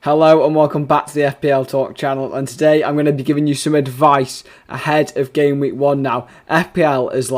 Hello and welcome back to the FPL Talk channel, and today I'm going to be giving you some advice ahead of Game Week 1 now. FPL is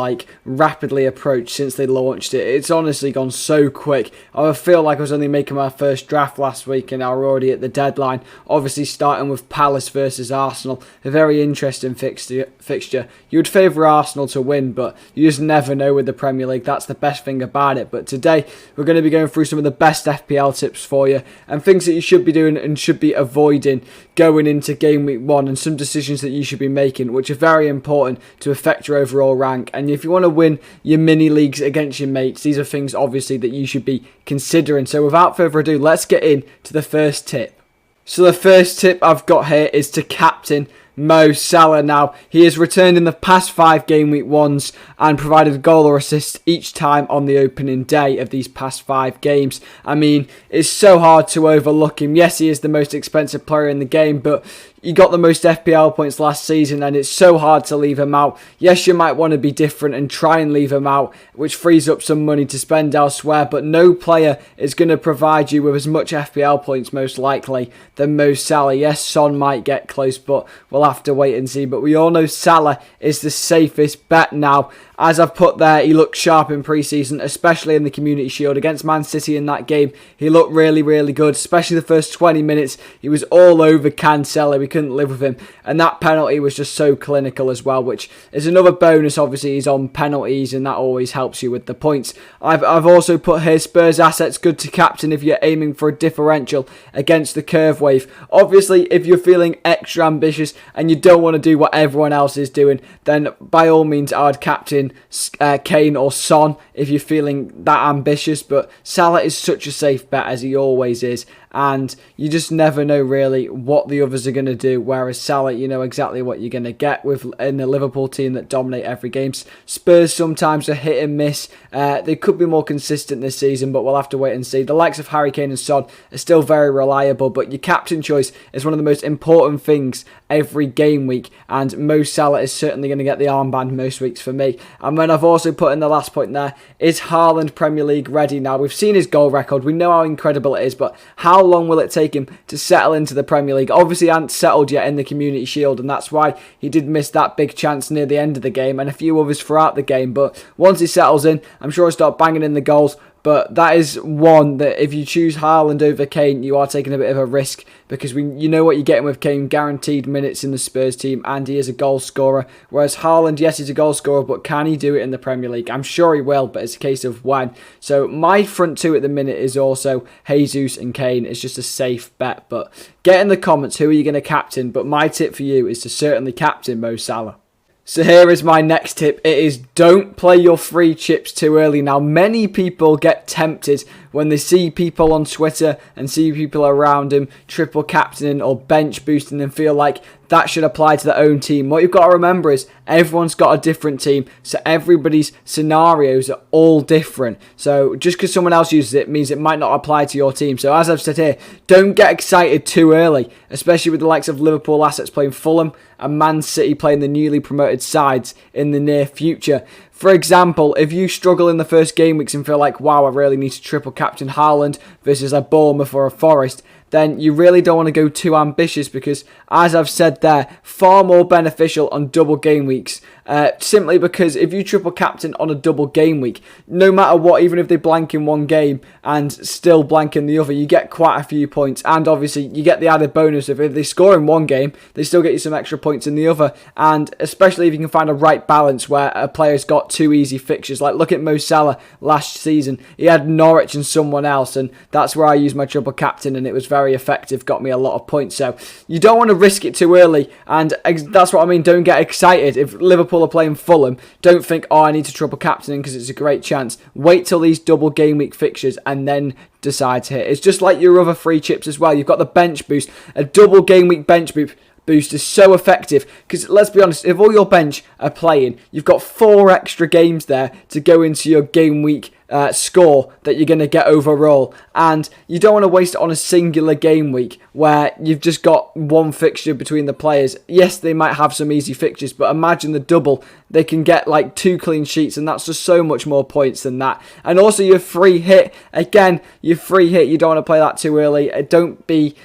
rapidly approached since they launched it. It's honestly gone so quick. I feel like I was only making my first draft last week and now we're already at the deadline. Obviously starting with Palace versus Arsenal, a very interesting fixture. You would favour Arsenal to win, but you just never know with the Premier League. That's the best thing about it. But today we're going to be going through some of the best FPL tips for you and things that you should be doing and should be avoiding going into Game Week 1, and some decisions that you should be making which are very important to affect your overall rank. And if you want to win your mini leagues against your mates, these are things obviously that you should be considering. So without further ado, let's get into the first tip. So the first tip I've got here is to captain Mo Salah. Now, he has returned in the past 5 Game Week 1s and provided a goal or assist each time on the opening day of these past 5 games. I mean, it's so hard to overlook him. Yes, he is the most expensive player in the game, but he got the most FPL points last season and it's so hard to leave him out. Yes, you might want to be different and try and leave him out, which frees up some money to spend elsewhere, but no player is going to provide you with as much FPL points most likely than Mo Salah. Yes, Son might get close, but we'll have to wait and see. But we all know Salah is the safest bet now. As I've put there, he looked sharp in pre-season, especially in the Community Shield against Man City in that game. He looked really, really good, especially the first 20 minutes. He was all over Cancelo. We couldn't live with him. And that penalty was just so clinical as well, which is another bonus. Obviously, he's on penalties, and that always helps you with the points. I've also put here Spurs assets good to captain if you're aiming for a differential against the curve wave. Obviously, if you're feeling extra ambitious and you don't want to do what everyone else is doing, then by all means, I would captain Kane or Son if you're feeling that ambitious. But Salah is such a safe bet, as he always is, and you just never know really what the others are going to do, whereas Salah, you know exactly what you're going to get with in the Liverpool team that dominate every game. Spurs sometimes are hit and miss. They could be more consistent this season, but we'll have to wait and see. The likes of Harry Kane and Son are still very reliable, but your captain choice is one of the most important things every game week, and Mo Salah is certainly going to get the armband most weeks for me. And then I've also put in the last point there, is Haaland Premier League ready now? We've seen his goal record, we know how incredible it is, but how long will it take him to settle into the Premier League? Obviously, he hasn't settled yet in the Community Shield, and that's why he did miss that big chance near the end of the game and a few others throughout the game. But once he settles in, I'm sure he'll start banging in the goals. But that is one that if you choose Haaland over Kane, you are taking a bit of a risk, because you know what you're getting with Kane, guaranteed minutes in the Spurs team, and he is a goal scorer. Whereas Haaland, yes, he's a goal scorer, but can he do it in the Premier League? I'm sure he will, but it's a case of when. So my front two at the minute is also Jesus and Kane. It's just a safe bet. But get in the comments, who are you going to captain? But my tip for you is to certainly captain Mo Salah. So here is my next tip. It is don't play your free chips too early. Now, many people get tempted when they see people on Twitter and see people around him triple captaining or bench boosting and feel like that should apply to their own team. What you've got to remember is everyone's got a different team, so everybody's scenarios are all different. So just because someone else uses it means it might not apply to your team. So as I've said here, don't get excited too early, especially with the likes of Liverpool assets playing Fulham and Man City playing the newly promoted sides in the near future. For example, if you struggle in the first game weeks and feel like, wow, I really need to triple captain Haaland versus a Bournemouth or a Forest, then you really don't want to go too ambitious, because, as I've said there, far more beneficial on double game weeks. Simply because if you triple captain on a double game week, no matter what, even if they blank in one game and still blank in the other, you get quite a few points. And obviously, you get the added bonus of if they score in one game, they still get you some extra points in the other. And especially if you can find a right balance where a player's got 2 easy fixtures. Like, look at Mo Salah last season. He had Norwich and someone else, and that's where I used my triple captain, and it was very effective, got me a lot of points. So you don't want to risk it too early, and that's what I mean. Don't get excited. If Liverpool are playing Fulham, don't think, oh, I need to triple captain because it's a great chance. Wait till these double game week fixtures and then decide to hit. It's just like your other free chips as well. You've got the bench boost. A double game week bench boost is so effective, because let's be honest, if all your bench are playing, you've got 4 extra games there to go into your game week score that you're going to get overall, and you don't want to waste it on a singular game week where you've just got one fixture between the players. Yes, they might have some easy fixtures, but imagine the double. They can get like 2 clean sheets, and that's just so much more points than that. And also your free hit, again, your free hit, you don't want to play that too early. Don't be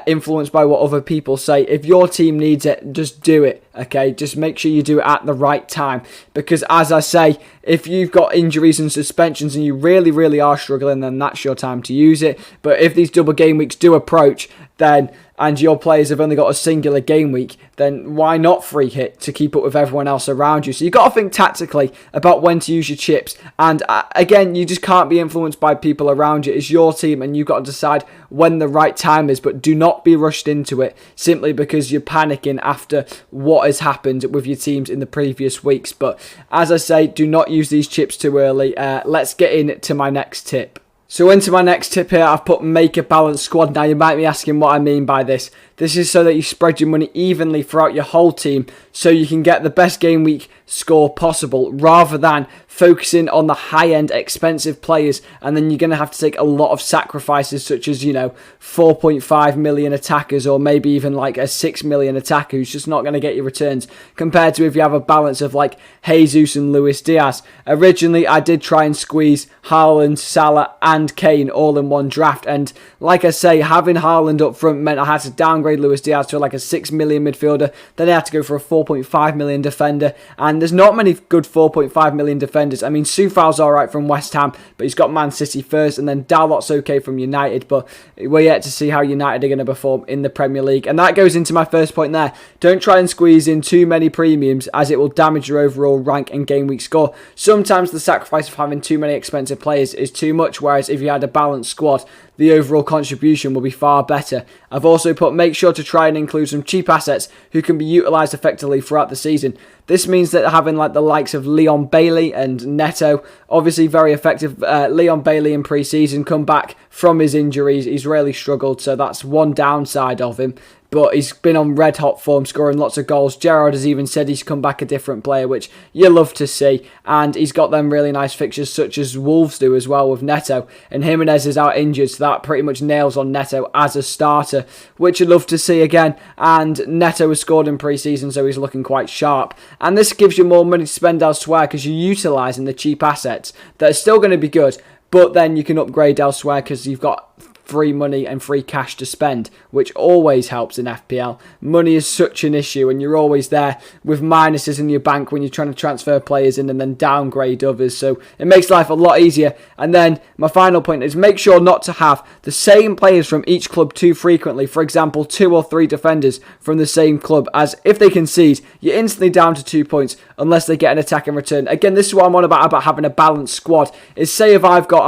influenced by what other people say. If your team needs it, just do it, okay? Just make sure you do it at the right time. Because as I say, if you've got injuries and suspensions and you really, really are struggling, then that's your time to use it. But if these double game weeks do approach, then and your players have only got a singular game week, then why not free hit to keep up with everyone else around you? So you've got to think tactically about when to use your chips. And again, you just can't be influenced by people around you. It's your team and you've got to decide when the right time is. But do not be rushed into it simply because you're panicking after what has happened with your teams in the previous weeks. But as I say, do not use these chips too early. Let's get into my next tip. So into my next tip here, I've put make a balanced squad. Now you might be asking what I mean by this. This is so that you spread your money evenly throughout your whole team so you can get the best game week score possible rather than focusing on the high-end expensive players, and then you're going to have to take a lot of sacrifices such as, 4.5 million attackers or maybe even like a 6 million attacker who's just not going to get you returns compared to if you have a balance of like Jesus and Luis Diaz. Originally, I did try and squeeze Haaland, Salah and Kane all in one draft, and like I say, having Haaland up front meant I had to downgrade Luis Diaz to like a 6 million midfielder, then I had to go for a 4.5 million defender, and there's not many good 4.5 million defenders. I mean, Soufal's alright from West Ham, but he's got Man City first, and then Dalot's okay from United, but we're yet to see how United are going to perform in the Premier League. And that goes into my first point there. Don't try and squeeze in too many premiums, as it will damage your overall rank and game week score. Sometimes the sacrifice of having too many expensive players is too much, whereas if you had a balanced squad, the overall contribution will be far better. I've also put make sure to try and include some cheap assets who can be utilised effectively throughout the season. This means that having like the likes of Leon Bailey and Neto, obviously very effective. Leon Bailey in pre-season come back from his injuries. He's really struggled, so that's one downside of him. But he's been on red-hot form, scoring lots of goals. Gerrard has even said he's come back a different player, which you love to see. And he's got them really nice fixtures, such as Wolves do as well with Neto. And Jimenez is out injured, so that pretty much nails on Neto as a starter, which you'd love to see again. And Neto has scored in pre-season, so he's looking quite sharp. And this gives you more money to spend elsewhere because you're utilising the cheap assets that are still going to be good, but then you can upgrade elsewhere because you've got free money and free cash to spend, which always helps in FPL. Money is such an issue and you're always there with minuses in your bank when you're trying to transfer players in and then downgrade others, so it makes life a lot easier. And then my final point is make sure not to have the same players from each club too frequently. For example, 2 or 3 defenders from the same club, as if they concede, you're instantly down to 2 points unless they get an attack in return. Again, this is what I'm on about having a balanced squad, is say if I've got,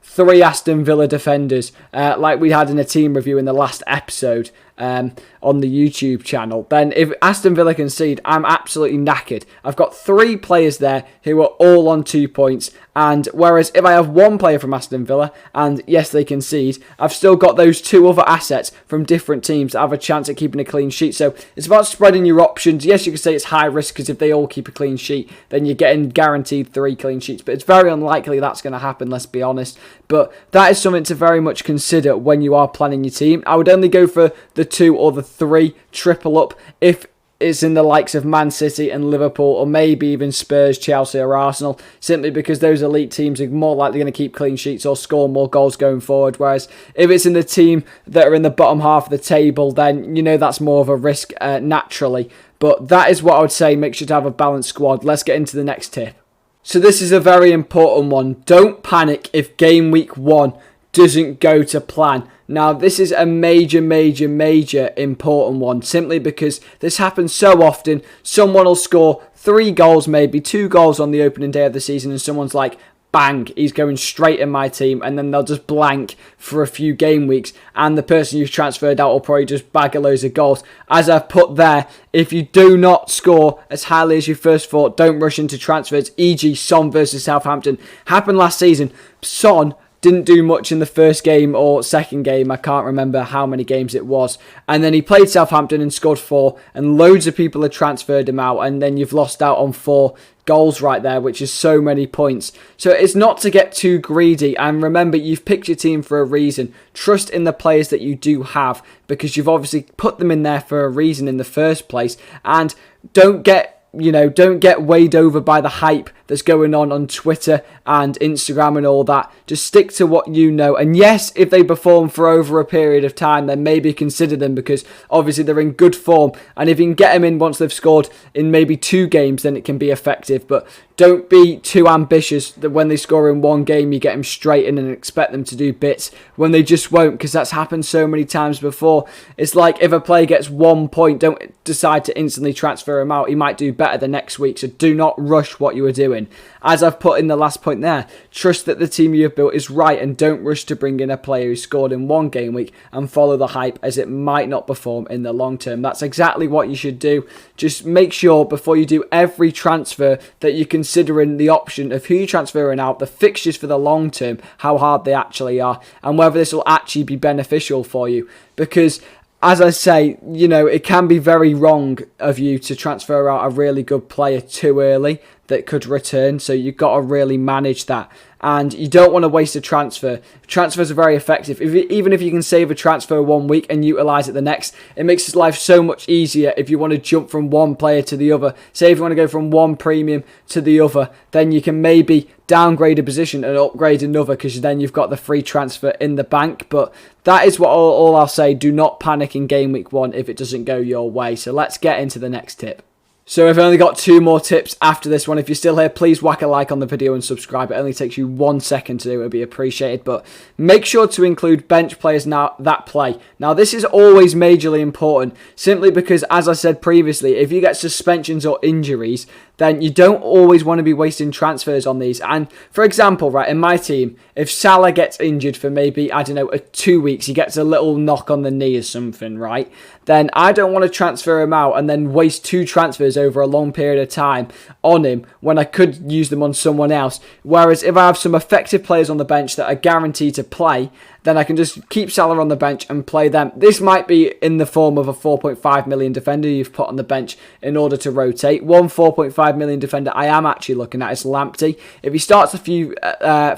3 Aston Villa defenders, like we had in a team review in the last episode on the YouTube channel, then if Aston Villa concede, I'm absolutely knackered. I've got 3 players there who are all on 2 points, and whereas if I have 1 player from Aston Villa, and yes, they concede, I've still got those 2 other assets from different teams that have a chance at keeping a clean sheet. So it's about spreading your options. Yes, you could say it's high risk because if they all keep a clean sheet, then you're getting guaranteed 3 clean sheets, but it's very unlikely that's going to happen, let's be honest. But that is something to very much consider when you are planning your team. I would only go for the 2 or the 3 triple up if it's in the likes of Man City and Liverpool, or maybe even Spurs, Chelsea or Arsenal, simply because those elite teams are more likely going to keep clean sheets or score more goals going forward. Whereas if it's in the team that are in the bottom half of the table, then that's more of a risk naturally. But that is what I would say, make sure to have a balanced squad. Let's get into the next tip. So this is a very important one. Don't panic if game week 1 doesn't go to plan. Now, this is a major important one, simply because this happens so often. Someone will score 3 goals, maybe 2 goals on the opening day of the season, and someone's like, bang, he's going straight in my team, and then they'll just blank for a few game weeks, and the person you've transferred out will probably just bag a loads of goals. As I've put there, if you do not score as highly as you first thought, don't rush into transfers, e.g. Son versus Southampton. Happened last season. Son didn't do much in the first game or second game, I can't remember how many games it was, and then he played Southampton and scored 4, and loads of people had transferred him out, and then you've lost out on 4 goals right there, which is so many points. So it's not to get too greedy, and remember, you've picked your team for a reason. Trust in the players that you do have, because you've obviously put them in there for a reason in the first place, and don't get weighed over by the hype that's going on Twitter and Instagram and all that. Just stick to what you know. And yes, if they perform for over a period of time, then maybe consider them, because obviously they're in good form. And if you can get them in once they've scored in maybe 2 games, then it can be effective. But don't be too ambitious that when they score in 1 game, you get them straight in and expect them to do bits when they just won't, because that's happened so many times before. It's like if a player gets 1 point, don't decide to instantly transfer him out. He might do better the next week, so do not rush what you are doing. As I've put in the last point there, trust that the team you have built is right and don't rush to bring in a player who scored in 1 game week and follow the hype, as it might not perform in the long term. That's exactly what you should do. Just make sure before you do every transfer that you're considering the option of who you're transferring out, the fixtures for the long term, how hard they actually are, and whether this will actually be beneficial for you. Because as I say, it can be very wrong of you to transfer out a really good player too early that could return. So you've got to really manage that. And you don't want to waste a transfer. Transfers are very effective. Even if you can save a transfer 1 week and utilise it the next, it makes life so much easier if you want to jump from one player to the other. Say if you want to go from one premium to the other, then you can maybe downgrade a position and upgrade another, because then you've got the free transfer in the bank. But that is what all I'll say. Do not panic in game week 1 if it doesn't go your way. So let's get into the next tip. So I've only got 2 more tips after this one. If you're still here, please whack a like on the video and subscribe. It only takes you 1 second to do. It would be appreciated. But make sure to include bench players now that play. Now, this is always majorly important, simply because, as I said previously, if you get suspensions or injuries, then you don't always want to be wasting transfers on these. And for example, right, in my team, if Salah gets injured for maybe, 2 weeks, he gets a little knock on the knee or something, right? Then I don't want to transfer him out and then waste 2 transfers over a long period of time on him when I could use them on someone else. Whereas if I have some effective players on the bench that are guaranteed to play, then I can just keep Salah on the bench and play them. This might be in the form of a 4.5 million defender you've put on the bench in order to rotate. One 4.5 million defender I am actually looking at is Lamptey. If he starts a few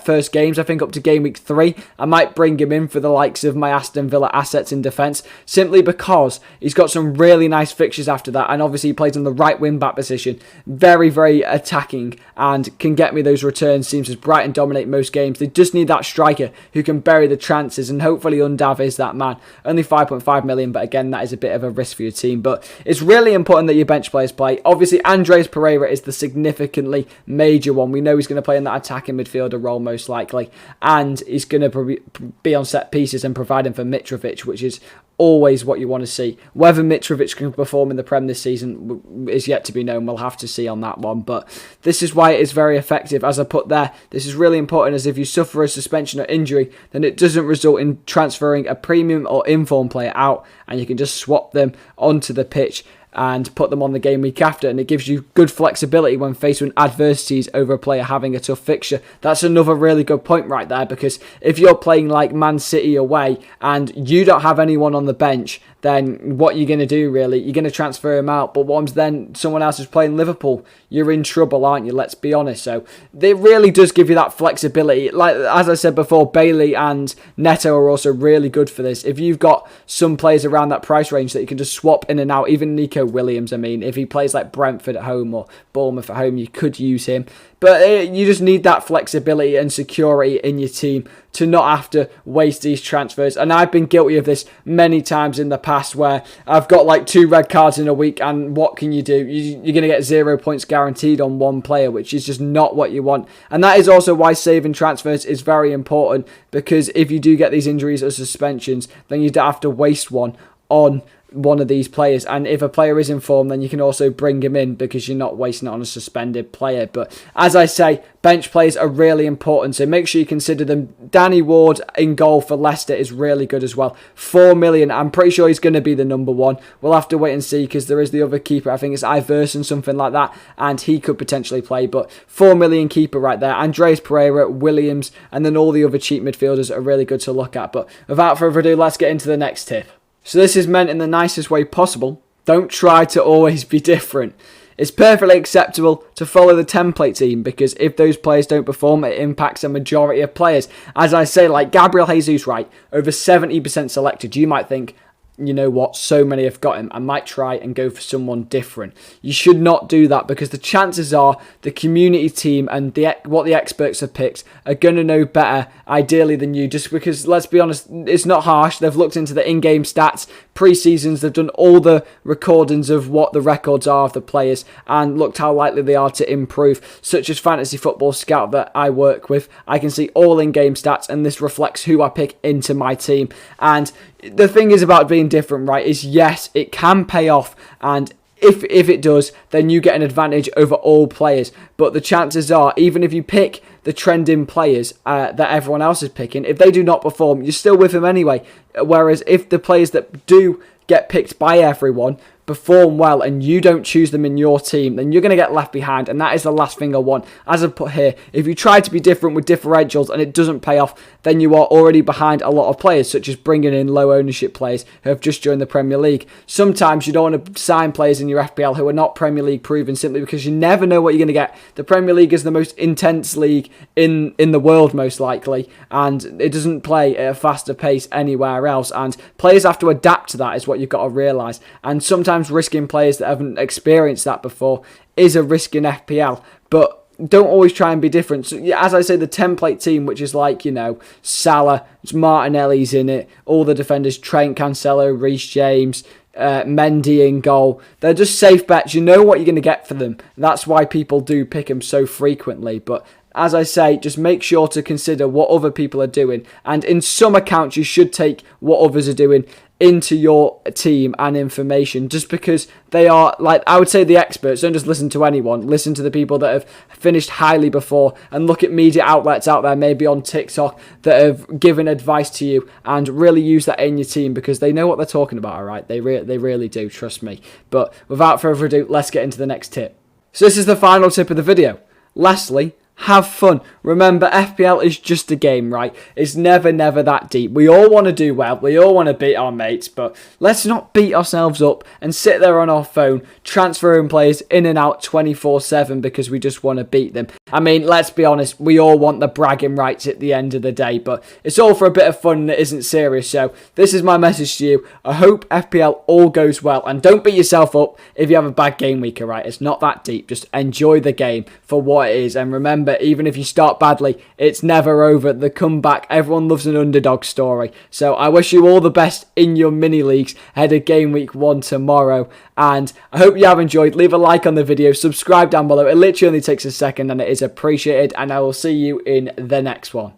first games, I think up to game week 3, I might bring him in for the likes of my Aston Villa assets in defence, simply because he's got some really nice fixtures after that, and obviously he plays in the right wing-back position. Very, very attacking and can get me those returns. Seems as Brighton dominate most games. They just need that striker who can bury the chances, and hopefully Undav is that man. Only 5.5 million, but again, that is a bit of a risk for your team. But it's really important that your bench players play. Obviously, Andreas Pereira is the significantly major one. We know he's going to play in that attacking midfielder role most likely, and he's going to be on set pieces and providing for Mitrovic, which is always what you want to see. Whether Mitrovic can perform in the Prem this season is yet to be known. We'll have to see on that one. But this is why it is very effective. As I put there, this is really important, as if you suffer a suspension or injury, then it doesn't result in transferring a premium or inform player out, and you can just swap them onto the pitch and put them on the game week after, and it gives you good flexibility when faced with adversities over a player having a tough fixture. That's another really good point right there, because if you're playing like Man City away and you don't have anyone on the bench, then what you're going to do really, you're going to transfer him out. But once then someone else is playing Liverpool, you're in trouble, aren't you? Let's be honest. So it really does give you that flexibility. Like, as I said before, Bailey and Neto are also really good for this. If you've got some players around that price range that you can just swap in and out, even Nico Williams, if he plays like Brentford at home or Bournemouth at home, you could use him. But you just need that flexibility and security in your team to not have to waste these transfers. And I've been guilty of this many times in the past, where I've got like 2 red cards in a week, and what can you do? You're going to get 0 points guaranteed on one player, which is just not what you want. And that is also why saving transfers is very important, because if you do get these injuries or suspensions, then you don't have to waste one on one of these players. And if a player is in form, then you can also bring him in, because you're not wasting it on a suspended player. But as I say, bench players are really important, so make sure you consider them. Danny Ward in goal for Leicester is really good as well. 4 million, I'm pretty sure he's going to be the number 1. We'll have to wait and see, because there is the other keeper, I think it's Iverson, something like that, and he could potentially play. But 4 million keeper right there. Andreas Pereira, Williams, and then all the other cheap midfielders are really good to look at. But without further ado, let's get into the next tip. So this is meant in the nicest way possible. Don't try to always be different. It's perfectly acceptable to follow the template team, because if those players don't perform, it impacts a majority of players. As I say, like Gabriel Jesus, right, over 70% selected. You might think, you know what, so many have got him, I might try and go for someone different. You should not do that, because the chances are the community team and what the experts have picked are going to know better, ideally, than you, just because, let's be honest, it's not harsh. They've looked into the in-game stats, pre-seasons, they've done all the recordings of what the records are of the players and looked how likely they are to improve, such as Fantasy Football Scout that I work with. I can see all in-game stats, and this reflects who I pick into my team. And the thing is about being different, right, is yes, it can pay off, and if it does, then you get an advantage over all players. But the chances are, even if you pick the trending players that everyone else is picking, if they do not perform, you're still with them anyway. Whereas if the players that do get picked by everyone perform well and you don't choose them in your team, then you're going to get left behind, and that is the last thing I want. As I put here, if you try to be different with differentials and it doesn't pay off, then you are already behind a lot of players, such as bringing in low ownership players who have just joined the Premier League. Sometimes you don't want to sign players in your FPL who are not Premier League proven, simply because you never know what you're going to get. The Premier League is the most intense league in the world, most likely, and it doesn't play at a faster pace anywhere else, and players have to adapt to that, is what you've got to realise. And sometimes risking players that haven't experienced that before is a risk in FPL, but don't always try and be different. So, as I say, the template team, which is like, you know, Salah, it's Martinelli's in it, all the defenders, Trent, Cancelo, Reece James, Mendy in goal. They're just safe bets. You know what you're going to get for them. That's why people do pick them so frequently. But as I say, just make sure to consider what other people are doing. And in some accounts, you should take what others are doing into your team and information, just because they are, like, I would say, the experts. Don't just listen to anyone. Listen to the people that have finished highly before, and look at media outlets out there, maybe on TikTok, that have given advice to you, and really use that in your team, because they know what they're talking about, all right? They really do, trust me. But without further ado, let's get into the next tip. So this is the final tip of the video. Lastly, have fun. Remember, FPL is just a game, right? It's never that deep. We all want to do well. We all want to beat our mates, but let's not beat ourselves up and sit there on our phone transferring players in and out 24/7 because we just want to beat them. I mean, let's be honest, we all want the bragging rights at the end of the day, but it's all for a bit of fun and it isn't serious. So this is my message to you. I hope FPL all goes well, and don't beat yourself up if you have a bad game week, alright? It's not that deep. Just enjoy the game for what it is, and remember, even if you start badly, it's never over. The comeback, everyone loves an underdog story. So I wish you all the best in your mini leagues ahead of game week 1 tomorrow, and I hope you have enjoyed. Leave a like on the video, subscribe down below. It literally only takes a second and it is appreciated, and I will see you in the next one.